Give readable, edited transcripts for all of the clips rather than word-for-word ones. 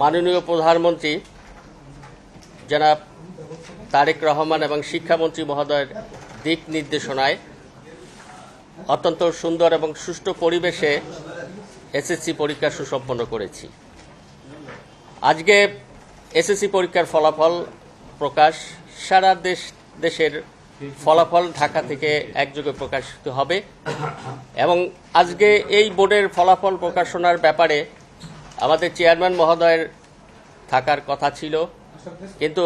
মাননীয় প্রধানমন্ত্রী জনাব তারেক রহমান এবং শিক্ষামন্ত্রী মহোদয়ের দিক নির্দেশনায় অত্যন্ত সুন্দর এবং সুষ্ঠু পরিবেশে এসএসসি পরীক্ষা সুসম্পন্ন করেছি। আজকে এসএসসি পরীক্ষার ফলাফল প্রকাশ, সারা দেশের ফলাফল ঢাকা থেকে একযোগে প্রকাশিত হবে এবং আজকে এই বোর্ডের ফলাফল প্রকাশনার ব্যাপারে আমাদের চেয়ারম্যান মহোদয়ের থাকার কথা ছিল, কিন্তু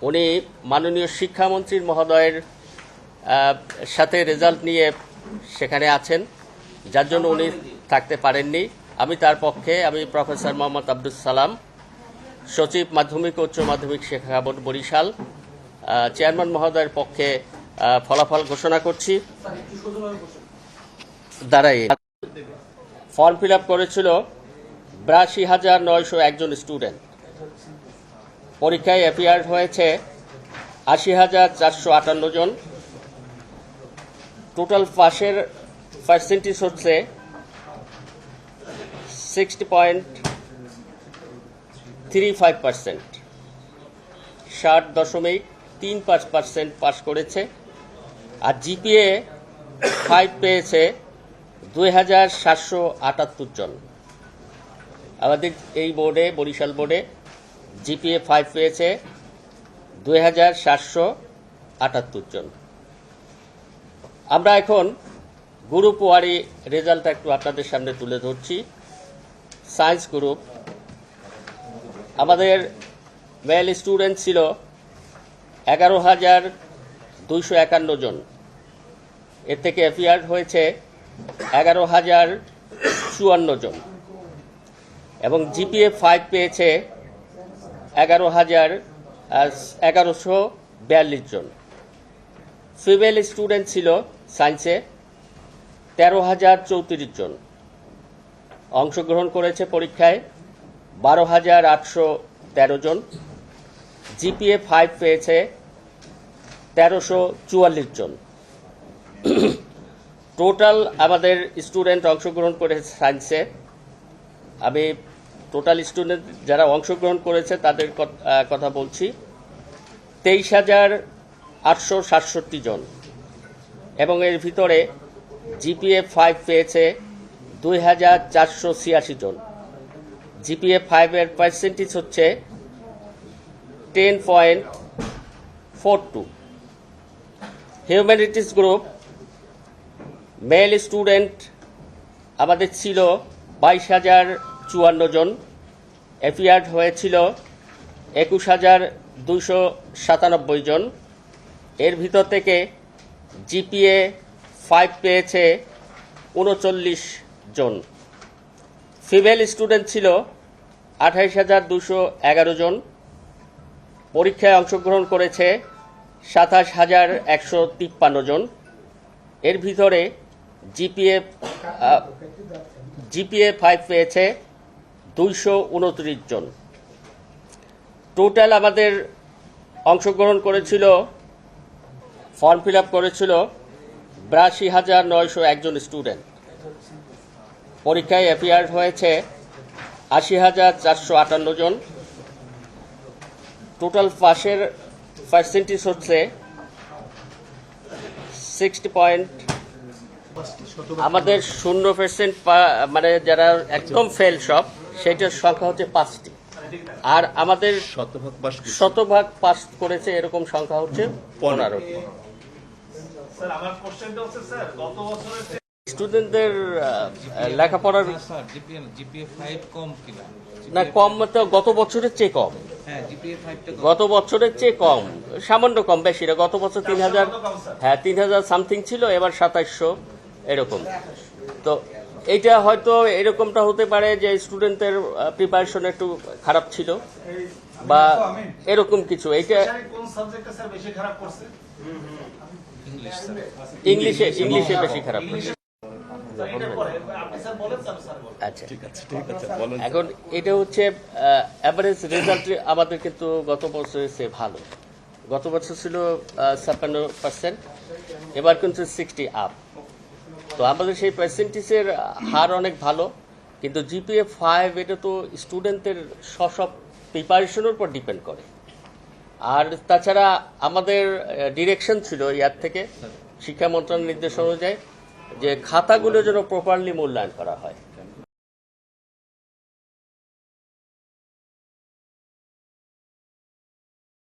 উনি মাননীয় শিক্ষামন্ত্রী মহোদয়ের সাথে রেজাল্ট নিয়ে সেখানে আছেন, যার জন্য উনি থাকতে পারেননি। আমি তার পক্ষে প্রফেসর মোহাম্মদ আব্দুল সালাম, সচিব মাধ্যমিক ও উচ্চ মাধ্যমিক শিক্ষা বোর্ড বরিশাল, চেয়ারম্যান মহোদয়ের পক্ষে ফলাফল ঘোষণা করছি। দাঁড়াই ফর্ম ফিল আপ করেছিল ৮২,৯০১ জন স্টুডেন্ট। পরীক্ষায় অ্যাপিয়ার্ড হয়েছে ৮০,৪৫৮ জন। টোটাল পাসের পার্সেন্টেজ হচ্ছে 60.35%, 60.35% পাস করেছে। আর জিপিএ 5 পেয়েছে ২,৭৭৮ জন। আমাদের এই বোর্ডে, বরিশাল বোর্ডে জিপিএ 5 পেয়েছে ২,৭৭৮ জন। আমরা এখন গ্রুপ ওয়ারি রেজাল্টটা একটু আপনাদের সামনে তুলে ধরছি। সায়েন্স গ্রুপ আমাদের মেল স্টুডেন্ট ছিল ১১,২৫১ জন। এর থেকে অ্যাপিয়ার্ড হয়েছে ১১,০৫৪ জন এবং জিপিএ 5 পেয়েছে ১১,১৪২ জন। ফিমেল স্টুডেন্ট ছিল সায়েন্সে ১৩,০৩৪ জন। অংশগ্রহণ করেছে পরীক্ষায় ১২,৮১৩ জন। জিপিএ 5 পেয়েছে ১৩৪৪ জন। টোটাল আমাদের স্টুডেন্ট অংশগ্রহণ করেছে সায়েন্সে, আমি টোটাল স্টুডেন্ট যারা অংশগ্রহণ করেছে তাদের কথা বলছি, ২৩,৮৬৭ জন এবং এর ভিতরে জিপিএ 5 পেয়েছে ২,৪৮৬ জন। জিপিএ 5 এর পার্সেন্টেজ হচ্ছে 10.42। হিউম্যানিটিস গ্রুপ মেল স্টুডেন্ট আমাদের ছিল ২২,০৫৪ জন। অ্যাপিয়ার্ড হয়েছিল ২১,২৯৭ জন। এর ভিতর থেকে জিপিএ 5 পেয়েছে ৩৯ জন। ফিমেল স্টুডেন্ট ছিল ২৮,২১১ জন। পরীক্ষায় অংশগ্রহণ করেছে ২৭,১৫৩ জন। এর ভিতরে জিপিএ 5 পেয়েছে ২২৯ জন। টোটাল আমাদের অংশগ্রহণ করেছিল, ফর্ম ফিল আপ করেছিল ৮২,৯০১ জন স্টুডেন্ট। পরীক্ষায় অ্যাপিয়ার্ড হয়েছে ৮০,৪৫৮ জন। টোটাল পাসের পার্সেন্টেজ হচ্ছে 60. আমাদের 0% মানে যারা একদম ফেল সব, সেটার সংখ্যা হচ্ছে 5টি। আর আমাদের শতভাগ পাস করেছে এরকম সংখ্যা হচ্ছে 15টি। স্টুডেন্টদের লেখাপড়ার না কম, তো গত বছরের চেয়ে কম, গত বছরের চেয়ে কম, সামান্য কম, বেশি না। গত বছর ৩,০০০, হ্যাঁ ৩,০০০ সামথিং ছিল, এবার ২৭০০ এরকম। তো এইটা হয়তো এরকমটা হতে পারে যে স্টুডেন্টদের প্রিপারেশন একটু খারাপ ছিল বা এরকম কিছু। এইটা ইংলিশে বেশি খারাপ করছে। আচ্ছা, এখন এটা হচ্ছে অ্যাভারেজ রেজাল্ট আমাদের, কিন্তু গত বছরের চেয়ে ভালো। গত বছর ছিল ৫৬%, এবার কিন্তু 60 আপ। তো আমাদের সেই পার্সেন্টেজের হার অনেক ভালো কিন্তু জিপিএ 5 এটা তো স্টুডেন্টদের সব প্রিপারেশনের উপর ডিপেন্ড করে। আর তাছাড়া আমাদের ডিরেকশন ছিল ইয়ার থেকে, শিক্ষা মন্ত্রণালয়ের নির্দেশ অনুযায়ী, যে খাতাগুলো যেন প্রপারলি মূল্যায়ন করা হয়।